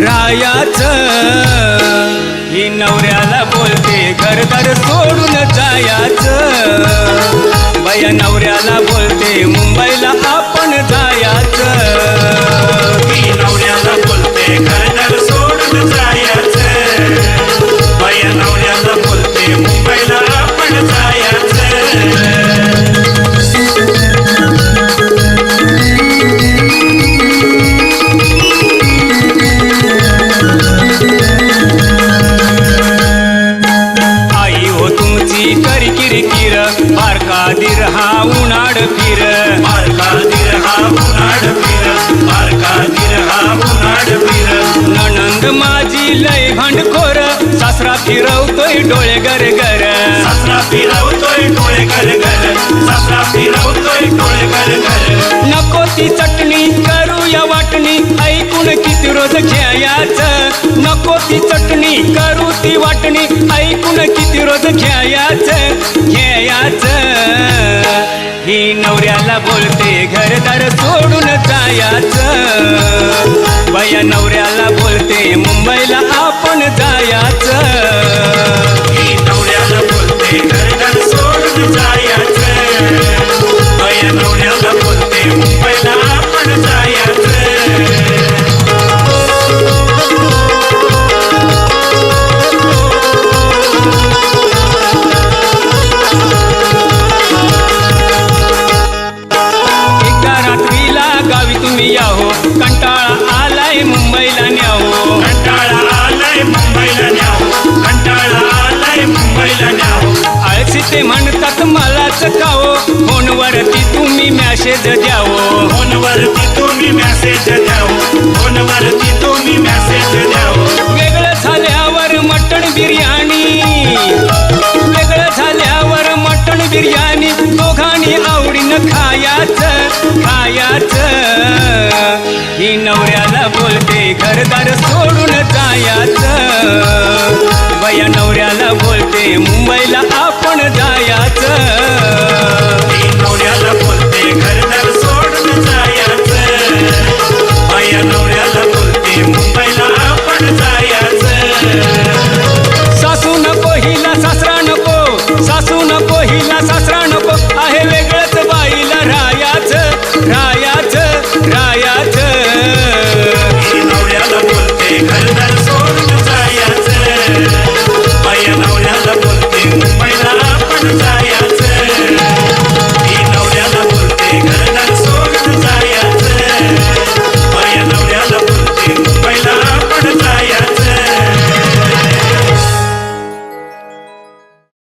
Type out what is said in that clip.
रायाचं ही नवऱ्याला बोलते घरदार सोडून जायाचं बाया नवऱ्याला बोलते मुंबईला आपण जायाचं ही नवऱ्याला बोलते घरदार सोडून जायाचं बाया नवऱ्याला बोलते मुंबईला आपण जायाचं बारका दीर हा उन्हाळ फिर बारका दीर हा उन्हाळ फिर बारका दीर हा उन्हाळ फिर नणंद माझी लय भांडखोर सासरा फिरवतोय डोळे गर गर सासरा फिरवतोय डोळे गर गर सासरा फिरवतोय डोळे गर गर नको ती चटणी करूया वाटणी ऐकून किती रोज घ्यायाचं नको ती चटणी करू ती वाटणी ऐकून किती रोज घ्यायाचं ही नवऱ्याला बोलते घरदार सोडून जायाचं बाया नवऱ्याला बोलते मुंबईला आपण जायाचं ही नवऱ्याला बोलते घरदार सोडून जायाचं बाया नवऱ्याला बोलते मुंबईला आपण जायाचं याहो कंटाळा आलाय मुंबईला न्याहो कंटाळा आलाय मुंबईला न्याहो कंटाळा आलाय मुंबईला न्याहो आळशी ते म्हणतात मलाच खाओ फोनवरती तुम्ही मॅसेज द्यावो फोनवरती तुम्ही मॅसेज द्यावो फोनवरती तुम्ही मॅसेज द्यावो वेगळं झाल्यावर मटण बिर्याणी वेगळं झाल्यावर मटण बिर्याणी दोघांनी आवडीनं खायाचं ही नवऱ्याला बोलते घरदार सोडून जायाचं बाया नवऱ्याला बोलते मुंबईला आपण जायाचं